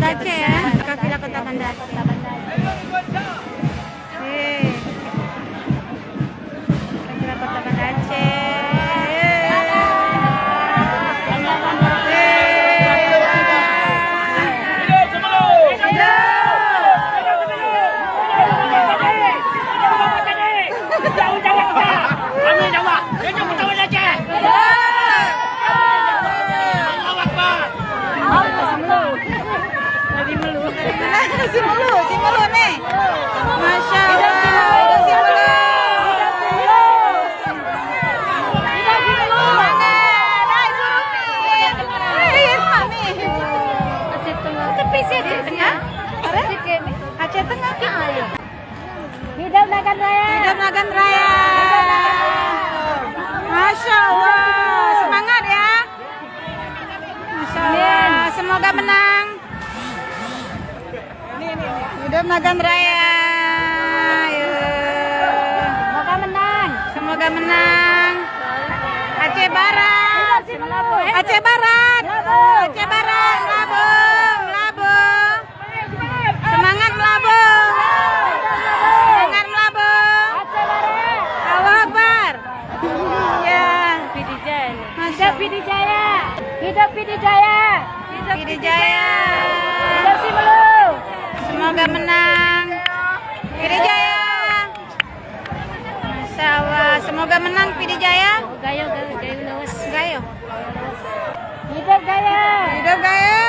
Banda Aceh ya, kafilah kota Banda Aceh. Kafilah kota Banda Aceh. Simulu nih. Masya Allah. Aceh Tengah. Hidup Nagan Raya. Hidup Nagan Raya. Masya Allah. Semangat ya. Masya Allah. Semoga menang. Hidup Nagan Raya. Semoga menang. Semoga menang. Aceh Barat. Aceh Barat. Aceh Barat. Melabung. Melabung. Semangat melabung. Semangat melabung. Aceh Barat. Allah Akbar. Ya. Hidup Pidijaya. Hidup Pidijaya. Hidup Pidijaya. Hidup Simelu. Semoga menang. Pidijaya. Masya Allah. Semoga menang Pidijaya. Gayo lawas. Gayo. Hidup Gaya. Hidup Gayo.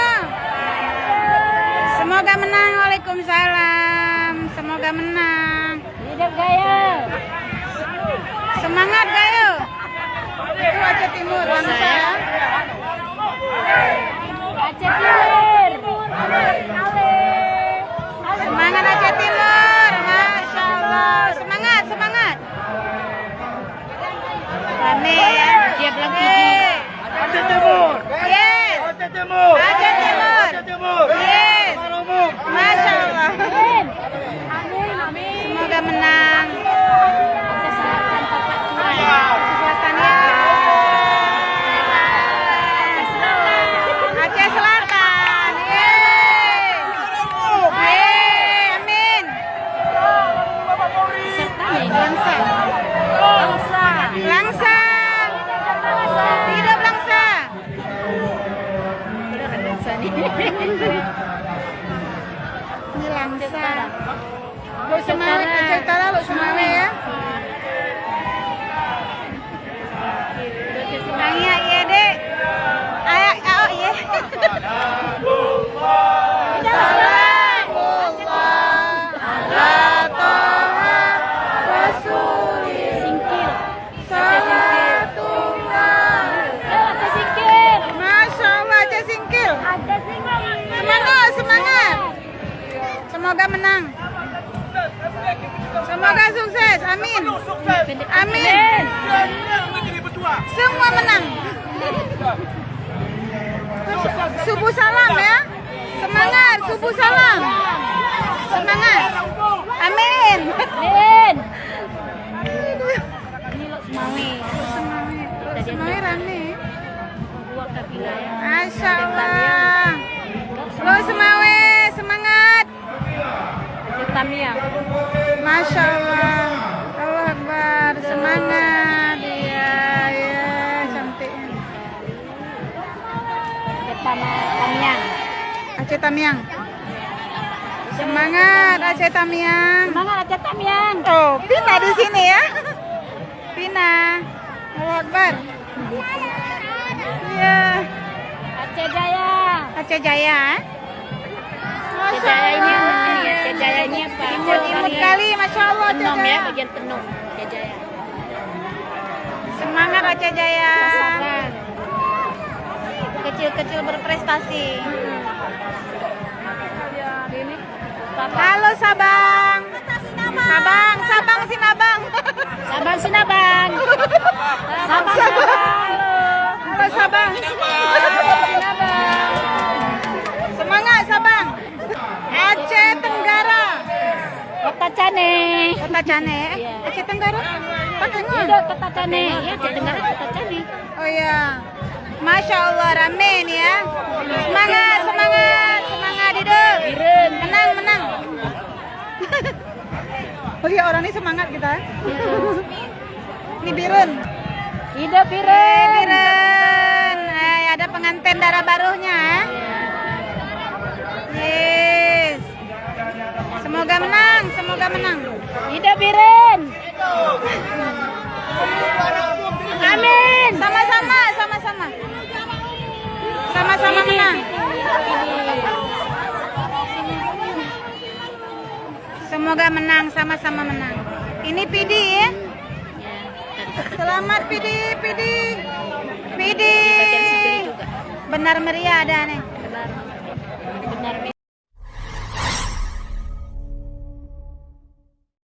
Semoga menang. Waalaikumsalam. Semoga menang. Hidup Gaya. Semangat Gayo. Itu Aceh Timur. Bangsa. Aceh Timur. Semangat Aceh Timur. Masya Allah. Semangat, semangat. Rame ya. Dia bilang Aceh Timur. yes. Aceh Timur. Aceh Timur. Aceh Timur. Yes. Marumuk. Masya Allah. Amin. Amin. Amin. Semoga menang. Aceh Selatan Tapak Tua. Selatan ya. Aceh Selatan. Yeay. Yeay. Amin. Langsa. Langsa. Hidup Langsa. Ini Langsa. Lu Semawe, Aceh Utara, lu Semawe ya. Nanya iya dek. Ayak, oh iya. Singkil. Aceh Singkil. Masya Allah, Aceh Singkil. Aceh Singkil. Semangat, semangat. Semoga menang. Semoga sukses, amin. Amin. Semua menang. Subuh salam ya. Semangat, subuh salam. Semangat. Amin. Amin. Ini lo Semawe. Semuanya rame. Buat kafilah ya. Masya Allah. Lo Semawe, semangat. Tamia. Masya Allah. Allah Akbar. Semangat. Iya, iya. Cantiknya. Tamiang. Aceh Tamiang. Semangat Aceh Tamiang. Semangat Aceh Tamiang. Oh, Pina di sini ya. Pina. Allah Akbar. Iya. Aceh Jaya. Aceh Jaya. Aceh Jaya ini yang mana nih? Aceh Jaya ini apa? Imut kali, Masya Allah Aceh Penom ya, Jaya. bagian penom. Aceh Jaya. Semangat Aceh Jaya. Sabar. Kecil-kecil berprestasi. Ini Halo Sabang. Sabang, Sabang Sinabang. Sabang Sinabang. Sabang Sinabang. Halo Sabang. Semangat Sabang. Aceh Tenggara. Kota Cane. Kota Cane ya? Iya. Aceh Tenggara? Pakai ngul. Iya, Kota Cane. Ya, Aceh Tenggara Kota Cane. Oh iya. Masya Allah rame nih ya. Semangat, semangat, semangat hidup. Biren. Menang, menang. Lihat orang ini semangat kita. Ini Biren. Hidup Biren. Biren. Ada pengantin darah barunya. Yes. Semoga menang, semoga menang. Hidup Biren. Amin. Sama-sama, sama-sama. Sama-sama menang. Semoga menang, sama-sama menang. Ini Pidi ya. Selamat Pidi, Pidi. Pidi. Benar meriah ada nih. Benar.